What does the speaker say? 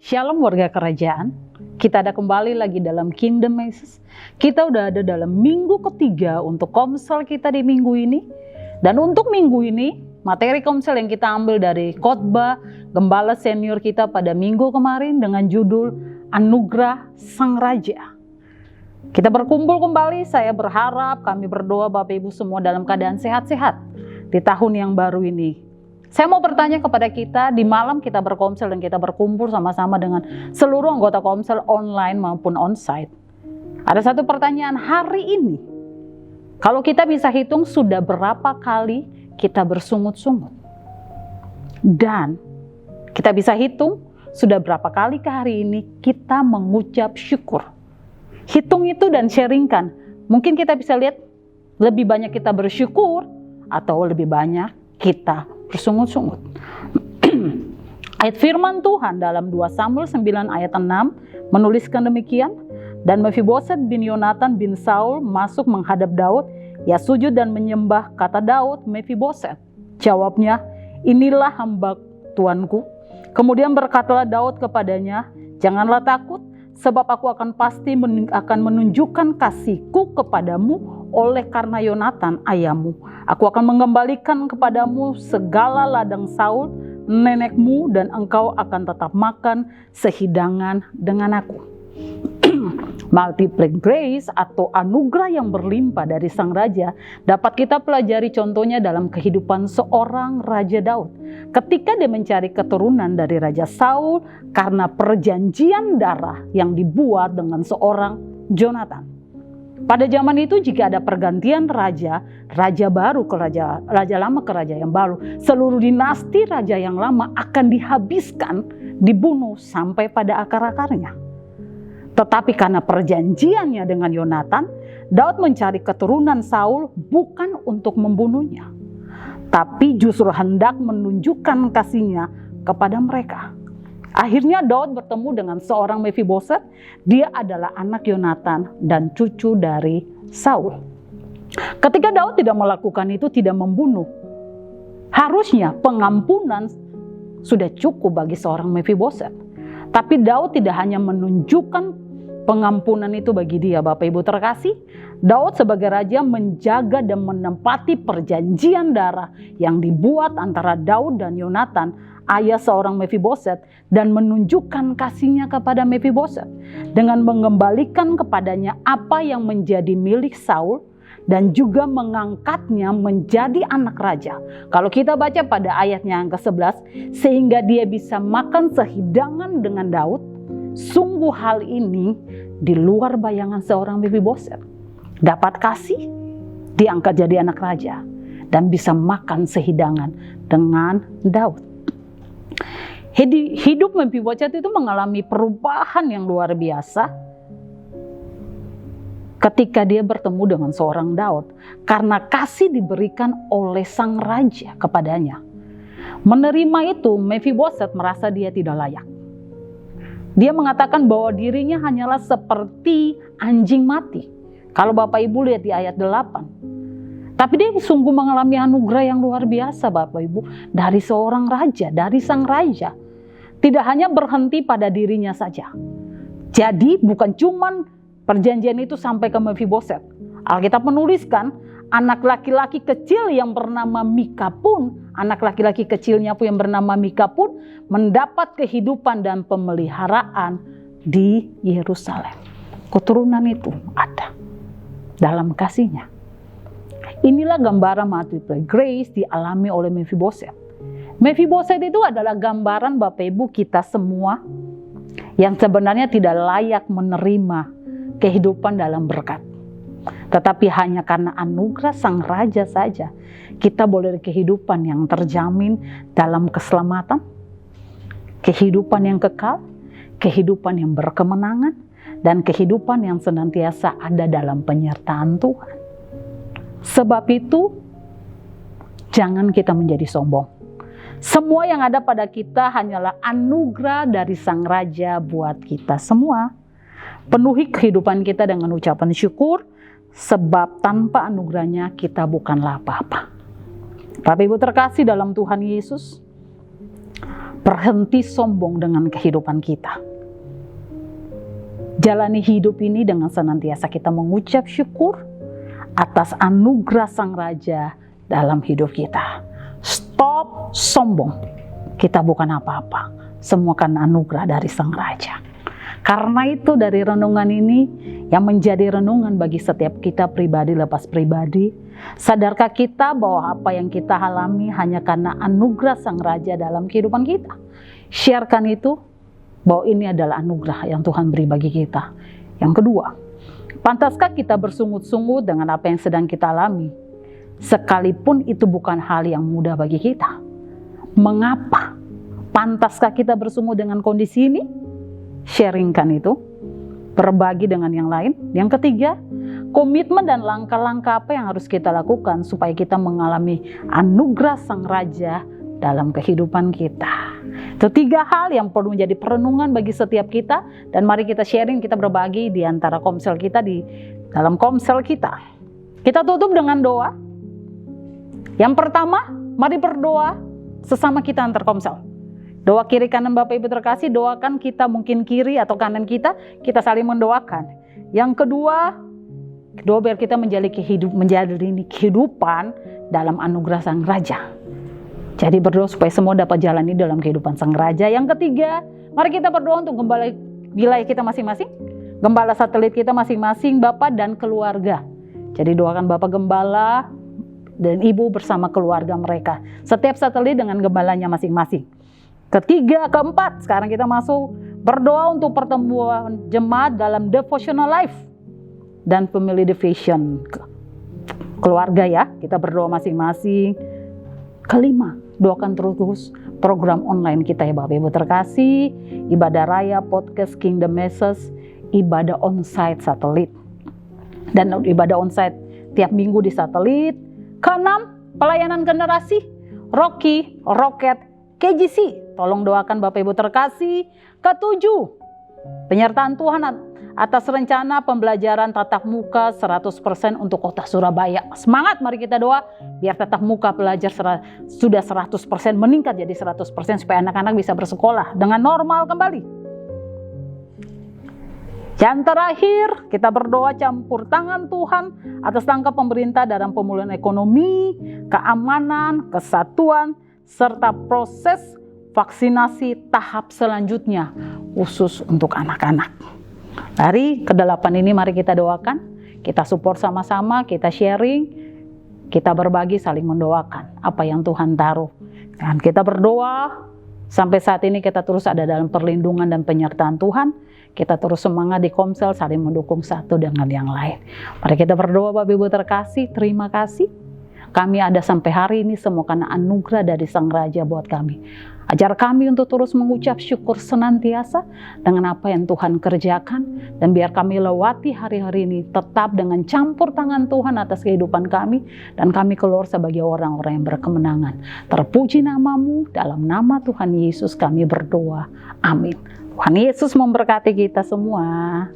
Shalom warga kerajaan, kita ada kembali lagi dalam Kingdom Messages. Kita udah ada dalam minggu ketiga untuk komsel kita di minggu ini. Dan untuk minggu ini, materi komsel yang kita ambil dari khotbah gembala senior kita pada minggu kemarin dengan judul Anugerah Sang Raja. Kita berkumpul kembali, saya berharap, kami berdoa Bapak Ibu semua dalam keadaan sehat-sehat di tahun yang baru ini. Saya mau bertanya kepada kita, di malam kita berkomsel dan kita berkumpul sama-sama dengan seluruh anggota komsel online maupun onsite. Ada satu pertanyaan hari ini, kalau kita bisa hitung sudah berapa kali kita bersungut-sungut? Dan kita bisa hitung sudah berapa kali ke hari ini kita mengucap syukur? Hitung itu dan sharingkan. Mungkin kita bisa lihat lebih banyak kita bersyukur atau lebih banyak kita bersungut-sungut. Ayat firman Tuhan dalam 2 Samuel 9 ayat 6 menuliskan demikian. Dan Mephiboset bin Yonatan bin Saul masuk menghadap Daud. Ia sujud dan menyembah. Kata Daud, Mephiboset. Jawabnya, inilah hamba tuanku. Kemudian berkatalah Daud kepadanya, janganlah takut, sebab aku akan menunjukkan kasihku kepadamu oleh karena Yonatan ayahmu. Aku akan mengembalikan kepadamu segala ladang Saul, nenekmu, dan engkau akan tetap makan sehidangan dengan aku. Multiple grace atau anugerah yang berlimpah dari Sang Raja dapat kita pelajari contohnya dalam kehidupan seorang Raja Daud. Ketika dia mencari keturunan dari Raja Saul karena perjanjian darah yang dibuat dengan seorang Jonathan. Pada zaman itu jika ada pergantian raja baru ke raja lama ke raja yang baru, seluruh dinasti raja yang lama akan dihabiskan, dibunuh sampai pada akar-akarnya. Tetapi karena perjanjiannya dengan Yonatan, Daud mencari keturunan Saul bukan untuk membunuhnya, tapi justru hendak menunjukkan kasihnya kepada mereka. Akhirnya Daud bertemu dengan seorang Mephiboset. Dia adalah anak Yonatan dan cucu dari Saul. Ketika Daud tidak melakukan itu, tidak membunuh, harusnya pengampunan sudah cukup bagi seorang Mephiboset. Tapi Daud tidak hanya menunjukkan pengampunan itu bagi dia. Bapak Ibu terkasih, Daud sebagai raja menjaga dan menempati perjanjian darah yang dibuat antara Daud dan Yonatan, ayah seorang Mephiboset, dan menunjukkan kasihnya kepada Mephiboset dengan mengembalikan kepadanya apa yang menjadi milik Saul dan juga mengangkatnya menjadi anak raja. Kalau kita baca pada ayatnya yang ke-11, sehingga dia bisa makan sehidangan dengan Daud, sungguh hal ini di luar bayangan seorang Mephiboset. Dapat kasih, diangkat jadi anak raja, dan bisa makan sehidangan dengan Daud. Hidup Mephiboset itu mengalami perubahan yang luar biasa ketika dia bertemu dengan seorang Daud, karena kasih diberikan oleh sang raja kepadanya. Menerima itu, Mephiboset merasa dia tidak layak. Dia mengatakan bahwa dirinya hanyalah seperti anjing mati. Kalau Bapak Ibu lihat di ayat 8. Tapi dia sungguh mengalami anugerah yang luar biasa Bapak Ibu. Dari seorang raja, dari sang raja. Tidak hanya berhenti pada dirinya saja. Jadi bukan cuman perjanjian itu sampai ke Mephiboset. Alkitab menuliskan anak laki-laki kecil yang bernama Mika pun, anak laki-laki kecilnya pun yang bernama Mika pun mendapat kehidupan dan pemeliharaan di Yerusalem. Keturunan itu ada dalam kasihnya. Inilah gambaran multiple grace dialami oleh Mephiboset. Mephiboset itu adalah gambaran Bapak Ibu kita semua yang sebenarnya tidak layak menerima kehidupan dalam berkat. Tetapi hanya karena anugerah sang raja saja kita boleh kehidupan yang terjamin dalam keselamatan, kehidupan yang kekal, kehidupan yang berkemenangan, dan kehidupan yang senantiasa ada dalam penyertaan Tuhan. Sebab itu jangan kita menjadi sombong. Semua yang ada pada kita hanyalah anugerah dari sang raja buat kita semua. Penuhi kehidupan kita dengan ucapan syukur, sebab tanpa anugerahnya kita bukanlah apa-apa. Bapak Ibu terkasih dalam Tuhan Yesus, Berhenti sombong dengan kehidupan kita. Jalani hidup ini dengan senantiasa kita mengucap syukur atas anugerah Sang Raja dalam hidup kita. Stop sombong. Kita bukan apa-apa. Semua kan anugerah dari Sang Raja. Karena itu dari renungan ini yang menjadi renungan bagi setiap kita pribadi lepas pribadi. Sadarkah kita bahwa apa yang kita alami hanya karena anugerah Sang Raja dalam kehidupan kita? Sharekan itu bahwa ini adalah anugerah yang Tuhan beri bagi kita. Yang kedua, pantaskah kita bersungut-sungut dengan apa yang sedang kita alami? Sekalipun itu bukan hal yang mudah bagi kita. Mengapa? Pantaskah kita bersungut dengan kondisi ini? Sharingkan itu, berbagi dengan yang lain. Yang ketiga, komitmen dan langkah-langkah apa yang harus kita lakukan supaya kita mengalami anugerah Sang Raja dalam kehidupan kita. Itu 3 hal yang perlu menjadi perenungan bagi setiap kita, dan mari kita sharing, kita berbagi di antara komsel kita, di dalam komsel kita. Kita tutup dengan doa. Yang pertama, mari berdoa sesama kita antar komsel. Doa kiri kanan Bapak Ibu terkasih, doakan kita, mungkin kiri atau kanan kita saling mendoakan. Yang kedua, doa biar kita menjalani kehidupan dalam anugerah Sang Raja. Jadi berdoa supaya semua dapat jalani dalam kehidupan Sang Raja. Yang ketiga, mari kita berdoa untuk gembala wilayah kita masing-masing, gembala satelit kita masing-masing, Bapak dan keluarga. Jadi doakan Bapak Gembala dan Ibu bersama keluarga mereka. Setiap satelit dengan gembalanya masing-masing. Ketiga, keempat, sekarang kita masuk berdoa untuk pertemuan jemaat dalam devotional life dan family division keluarga ya. Kita berdoa masing-masing. Kelima, doakan terus program online kita ya Bapak Ibu terkasih, ibadah raya, podcast Kingdom Message, ibadah onsite satelit, dan ibadah onsite tiap minggu di satelit. Keenam, pelayanan generasi, Rocky, Rocket, KGC. Tolong doakan Bapak Ibu terkasih. Ketujuh, penyertaan Tuhan atas rencana pembelajaran tatap muka 100% untuk kota Surabaya. Semangat, mari kita doa biar tatap muka pelajar sudah 100% meningkat jadi 100% supaya anak-anak bisa bersekolah dengan normal kembali. Yang terakhir, kita berdoa campur tangan Tuhan atas langkah pemerintah dalam pemulihan ekonomi, keamanan, kesatuan, serta proses vaksinasi tahap selanjutnya khusus untuk anak-anak. Dari ke-8 ini mari kita doakan, kita support sama-sama, kita sharing, kita berbagi, saling mendoakan apa yang Tuhan taruh. Dan kita berdoa sampai saat ini kita terus ada dalam perlindungan dan penyertaan Tuhan. Kita terus semangat di komsel, saling mendukung satu dengan yang lain. Mari kita berdoa Bapak Ibu terkasih, terima kasih. Kami ada sampai hari ini semua karena anugerah dari Sang Raja buat kami. Ajar kami untuk terus mengucap syukur senantiasa dengan apa yang Tuhan kerjakan. Dan biar kami lewati hari-hari ini tetap dengan campur tangan Tuhan atas kehidupan kami. Dan kami keluar sebagai orang-orang yang berkemenangan. Terpuji namamu, dalam nama Tuhan Yesus kami berdoa. Amin. Tuhan Yesus memberkati kita semua.